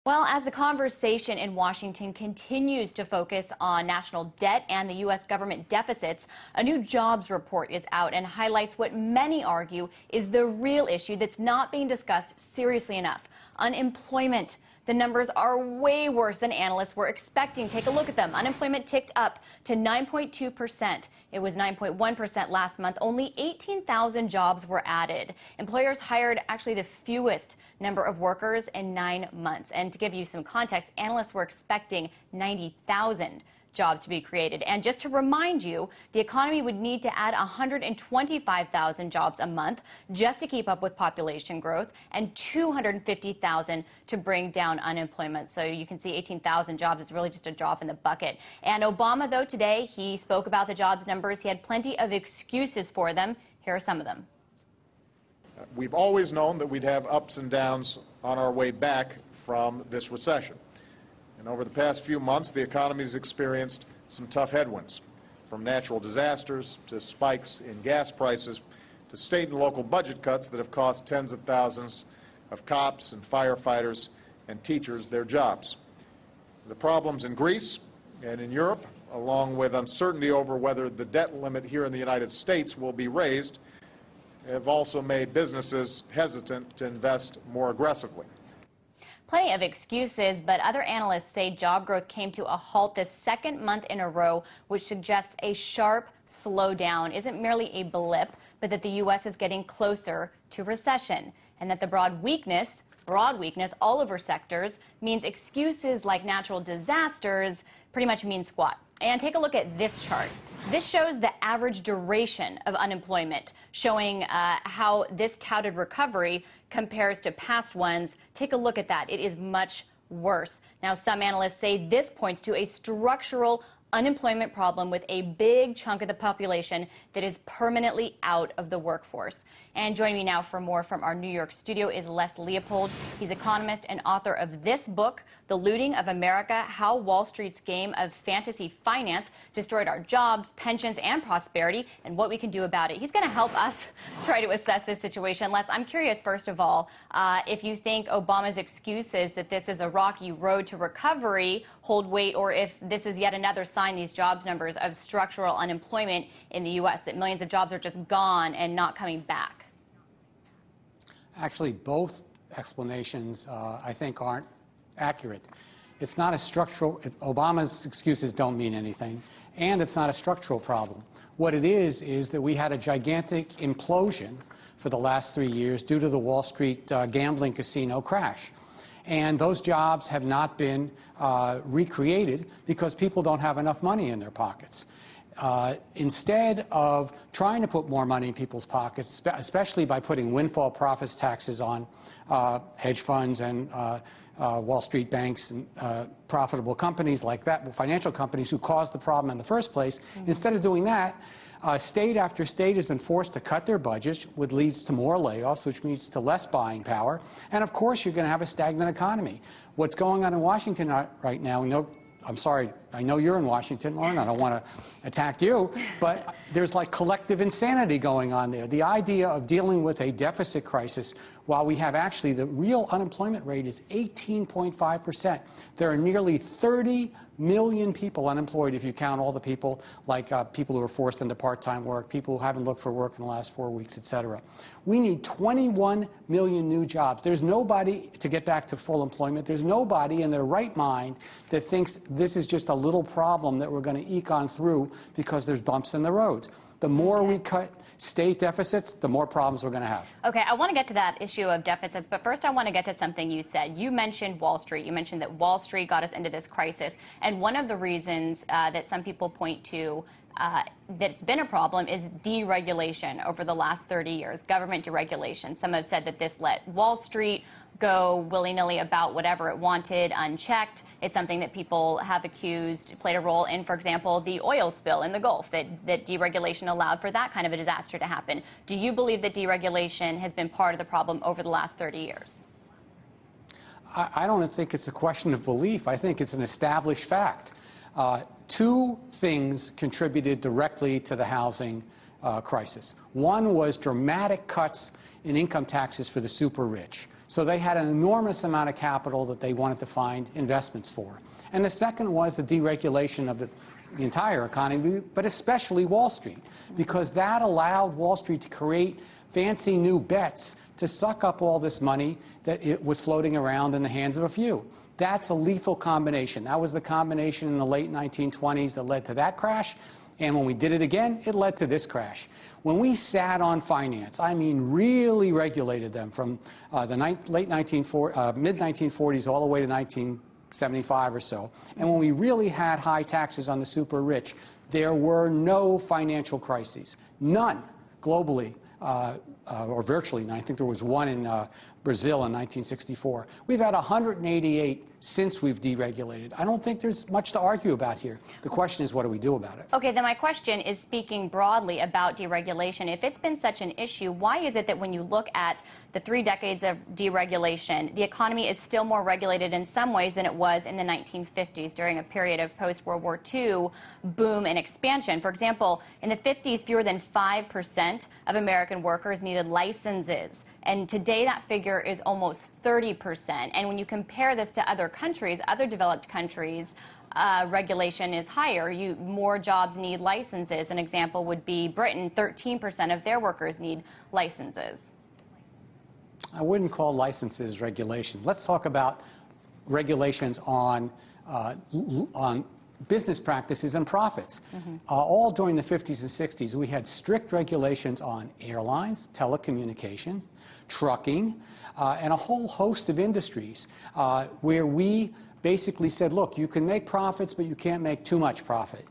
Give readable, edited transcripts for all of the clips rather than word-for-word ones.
Well, as the conversation in Washington continues to focus on national debt and the U.S. government deficits, a new jobs report is out and highlights what many argue is the real issue that's not being discussed seriously enough: unemployment. The numbers are way worse than analysts were expecting. Take a look at them. Unemployment ticked up to 9.2%. It was 9.1% last month. Only 18,000 jobs were added. Employers hired actually the fewest number of workers in 9 months. And to give you some context, analysts were expecting 90,000 jobs to be created. And just to remind you, the economy would need to add 125,000 jobs a month just to keep up with population growth, and 250,000 to bring down unemployment. So you can see 18,000 jobs is really just a drop in the bucket. And Obama, though, today, he spoke about the jobs numbers. He had plenty of excuses for them. Here are some of them. We've always known that we'd have ups and downs on our way back from this recession. And over the past few months, the economy has experienced some tough headwinds, from natural disasters to spikes in gas prices to state and local budget cuts that have cost tens of thousands of cops and firefighters and teachers their jobs. The problems in Greece and in Europe, along with uncertainty over whether the debt limit here in the United States will be raised, have also made businesses hesitant to invest more aggressively. Plenty of excuses, but other analysts say job growth came to a halt the second month in a row, which suggests a sharp slowdown isn't merely a blip, but that the U.S. is getting closer to recession, and that the broad weakness all over sectors means excuses like natural disasters pretty much mean squat. And take a look at this chart. This shows the average duration of unemployment, showing how this touted recovery compares to past ones. Take a look at that. It is much worse. Now, some analysts say this points to a structural unemployment problem with a big chunk of the population that is permanently out of the workforce. And joining me now for more from our New York studio is Les Leopold. He's economist and author of this book, The Looting of America: How Wall Street's Game of Fantasy Finance Destroyed Our Jobs, Pensions, and Prosperity, and What We Can Do About It. He's going to help us try to assess this situation. Les, I'm curious, first of all, if you think Obama's excuses that this is a rocky road to recovery hold weight, or if this is yet another sign, these jobs numbers, of structural unemployment in the U.S., that millions of jobs are just gone and not coming back. Actually, both explanations, I think, aren't accurate. It's not a structural, Obama's excuses don't mean anything, and it's not a structural problem. What it is that we had a gigantic implosion for the last 3 years due to the Wall Street gambling casino crash. And those jobs have not been recreated because people don't have enough money in their pockets. Instead of trying to put more money in people's pockets, especially by putting windfall profits taxes on hedge funds and Wall Street banks and profitable companies like that, financial companies who caused the problem in the first place, instead of doing that, state after state has been forced to cut their budgets, which leads to more layoffs, which leads to less buying power. And, of course, you're going to have a stagnant economy. What's going on in Washington right now, I'm sorry, I know you're in Washington, Lauren, I don't want to attack you, but there's like collective insanity going on there. The idea of dealing with a deficit crisis while we have actually the real unemployment rate is 18.5%. There are nearly 30 million people unemployed if you count all the people, like people who are forced into part-time work, people who haven't looked for work in the last 4 weeks, etc. We need 21 million new jobs. There's nobody, to get back to full employment, there's nobody in their right mind that thinks this is just a little problem that we're going to eke on through because there's bumps in the roads. The more we cut state deficits, the more problems we're going to have. Okay, I want to get to that issue of deficits, but first I want to get to something you said. You mentioned Wall Street. You mentioned that Wall Street got us into this crisis, and one of the reasons that some people point to that it's been a problem is deregulation over the last 30 years, government deregulation. Some have said that this let Wall Street go willy-nilly about whatever it wanted, unchecked. It's something that people have accused played a role in, for example, the oil spill in the Gulf, that deregulation allowed for that kind of a disaster to happen. Do you believe that deregulation has been part of the problem over the last 30 years? I don't think it's a question of belief. I think it's an established fact. Two things contributed directly to the housing crisis. One was dramatic cuts in income taxes for the super rich. So they had an enormous amount of capital that they wanted to find investments for. And the second was the deregulation of the entire economy, but especially Wall Street, because that allowed Wall Street to create fancy new bets to suck up all this money that it was floating around in the hands of a few. That's a lethal combination. That was the combination in the late 1920s that led to that crash. And when we did it again, it led to this crash. When we sat on finance, I mean really regulated them from the mid-1940s all the way to 1975 or so, and when we really had high taxes on the super rich, there were no financial crises. None globally, or virtually none. I think there was one in Brazil in 1964. We've had 188 since we've deregulated. I don't think there's much to argue about here. The question is, what do we do about it? Okay, then my question is speaking broadly about deregulation. If it's been such an issue, why is it that when you look at the 3 decades of deregulation, the economy is still more regulated in some ways than it was in the 1950s during a period of post-World War II boom and expansion? For example, in the 50s, fewer than 5% of American workers needed licenses. And today that figure is almost 30%. And when you compare this to other countries, other developed countries, regulation is higher. More jobs need licenses. An example would be Britain. 13% of their workers need licenses. I wouldn't call licenses regulation. Let's talk about regulations on business practices and profits. All during the 50s and 60s, we had strict regulations on airlines, telecommunications, trucking, and a whole host of industries where we basically said, look, you can make profits, but you can't make too much profit.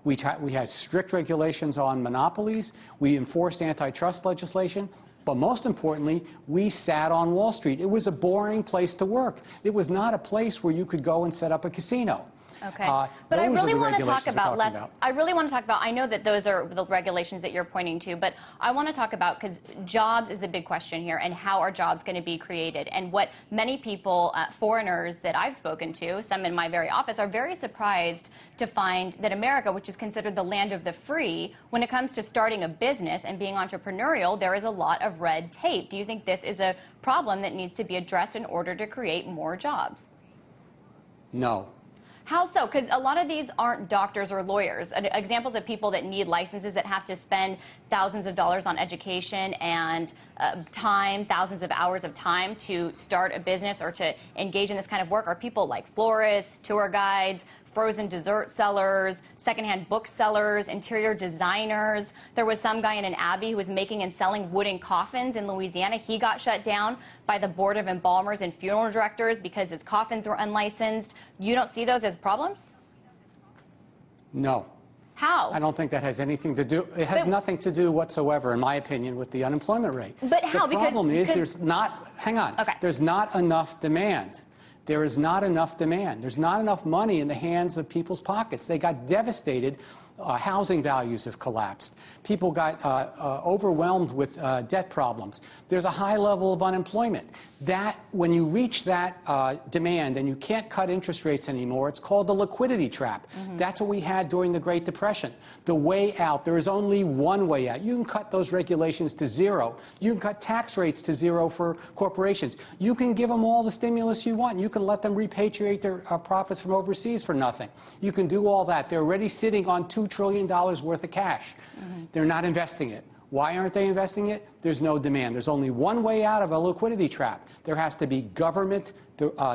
We had strict regulations on monopolies. We enforced antitrust legislation. But most importantly, we sat on Wall Street. It was a boring place to work. It was not a place where you could go and set up a casino. Okay, but I really want to talk about I know that those are the regulations that you're pointing to, but I want to talk about, because jobs is the big question here, and how are jobs going to be created? And what many people, foreigners that I've spoken to, some in my very office, are very surprised to find that America, which is considered the land of the free, when it comes to starting a business and being entrepreneurial, there is a lot of red tape. Do you think this is a problem that needs to be addressed in order to create more jobs? No. How so? Because a lot of these aren't doctors or lawyers. Examples of people that need licenses that have to spend thousands of dollars on education and time, thousands of hours of time to start a business or to engage in this kind of work are people like florists, tour guides, frozen dessert sellers, secondhand booksellers, interior designers. There was some guy in an abbey who was making and selling wooden coffins in Louisiana. He got shut down by the Board of Embalmers and Funeral Directors because his coffins were unlicensed. You don't see those as problems? No. How? I don't think that has anything to do, it has nothing to do whatsoever, in my opinion, with the unemployment rate. But how? The problem is there's not, hang on, there's not enough demand. There is not enough demand. There's not enough money in the hands of people's pockets. They got devastated. Housing values have collapsed. People got overwhelmed with debt problems. There's a high level of unemployment. That, when you reach that demand and you can't cut interest rates anymore, it's called the liquidity trap. That's what we had during the Great Depression. The way out, there is only one way out. You can cut those regulations to zero. You can cut tax rates to zero for corporations. You can give them all the stimulus you want. You can let them repatriate their profits from overseas for nothing. You can do all that. They're already sitting on $2 trillion worth of cash. They're not investing it. Why aren't they investing it? There's no demand. There's only one way out of a liquidity trap. There has to be government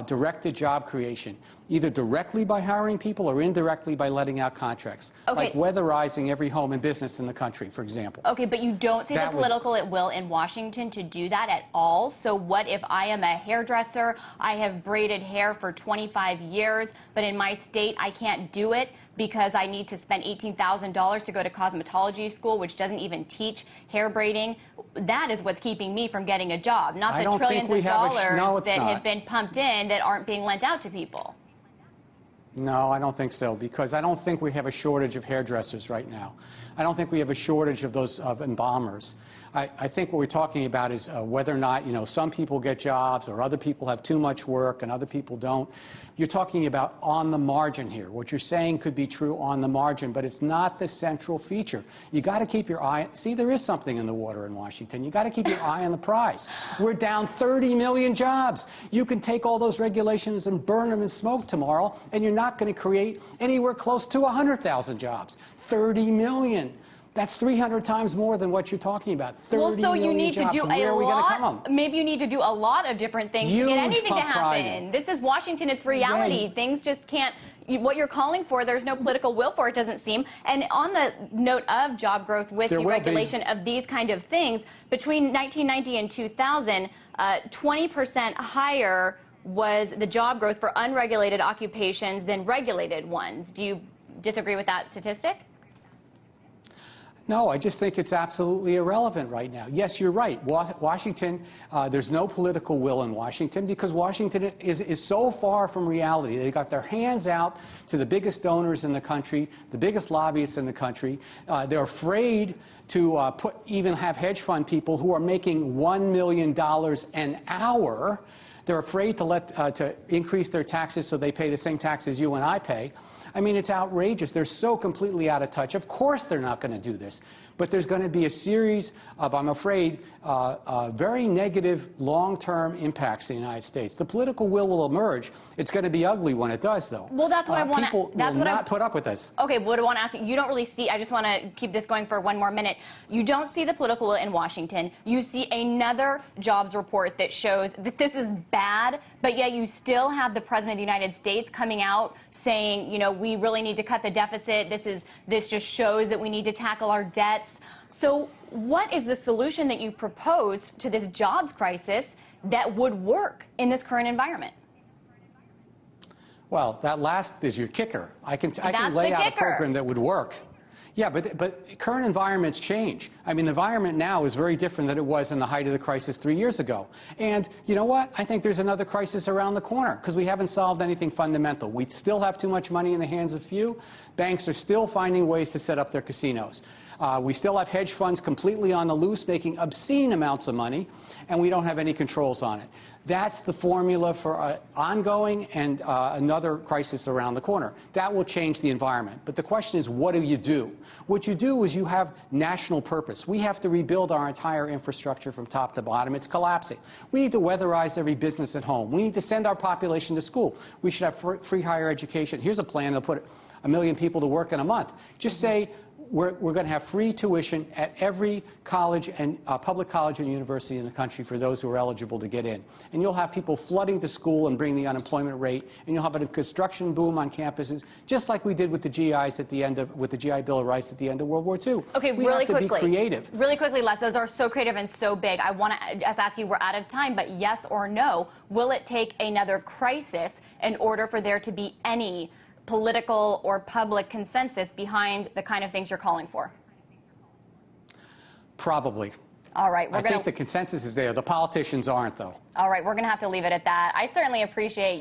directed job creation, either directly by hiring people or indirectly by letting out contracts, like weatherizing every home and business in the country, for example. Okay, but you don't see the political will in Washington to do that at all. So what if I am a hairdresser, I have braided hair for 25 years, but in my state I can't do it because I need to spend $18,000 to go to cosmetology school, which doesn't even teach hair braiding? That is what's keeping me from getting a job, not the trillions of dollars that have been pumped in that aren't being lent out to people. No, I don't think so, because I don't think we have a shortage of hairdressers right now. I don't think we have a shortage of those embalmers. I think what we're talking about is whether or not, some people get jobs or other people have too much work and other people don't. You're talking about on the margin here. What you're saying could be true on the margin, but it's not the central feature. You got to keep your eye. See, there is something in the water in Washington. You got to keep your eye on the prize. We're down 30 million jobs. You can take all those regulations and burn them in smoke tomorrow, and you're not going to create anywhere close to 100,000 jobs. 30 million. That's 300 times more than what you're talking about. 30 well, so you need to jobs. do Where a are we lot. Come Maybe you need to do a lot of different things to get anything to happen. This is Washington. It's reality. Again, things just can't. What you're calling for, there's no political will for it, doesn't seem. And on the note of job growth with deregulation of these kind of things, between 1990 and 2000, 20% higher was the job growth for unregulated occupations than regulated ones. Do you disagree with that statistic? No, I just think it's absolutely irrelevant right now. Yes, you're right. Washington, there's no political will in Washington because Washington is so far from reality. They got their hands out to the biggest donors in the country, the biggest lobbyists in the country. They're afraid to even have hedge fund people who are making $1 million an hour. They're afraid to increase their taxes so they pay the same taxes you and I pay. I mean, it's outrageous. They're so completely out of touch. Of course they're not going to do this. But there's going to be a series of, I'm afraid, very negative long-term impacts in the United States. The political will emerge. It's going to be ugly when it does, though. Well, that's what I want to... People will not put up with this. Okay, what I want to ask you, you don't really see... I just want to keep this going for one more minute. You don't see the political will in Washington. You see another jobs report that shows that this is bad, but yet you still have the President of the United States coming out saying, we really need to cut the deficit. This just shows that we need to tackle our debts. So what is the solution that you propose to this jobs crisis that would work in this current environment? Well, that last is your kicker. I can lay out a program that would work. Yeah, but current environments change. I mean, the environment now is very different than it was in the height of the crisis 3 years ago. And you know what? I think there's another crisis around the corner because we haven't solved anything fundamental. We still have too much money in the hands of few. Banks are still finding ways to set up their casinos. We still have hedge funds completely on the loose, making obscene amounts of money, and we don't have any controls on it. That's the formula for ongoing and another crisis around the corner. That will change the environment. But the question is, what do you do? What you do is you have national purpose. We have to rebuild our entire infrastructure from top to bottom. It's collapsing. We need to weatherize every business at home. We need to send our population to school. We should have free higher education. Here's a plan that'll put 1 million people to work in a month. Just say, we're going to have free tuition at every college and public college and university in the country for those who are eligible to get in. And you'll have people flooding to school and bring the unemployment rate, and you'll have a construction boom on campuses, just like we did with the GIs at the end of, with the GI Bill of Rights at the end of World War II. Okay, we really have to quickly. Be creative. Really quickly, Les, those are so creative and so big. I want to just ask you, we're out of time, but yes or no, will it take another crisis in order for there to be any political or public consensus behind the kind of things you're calling for? Probably. All right. I think the consensus is there. The politicians aren't, though. All right. We're going to have to leave it at that. I certainly appreciate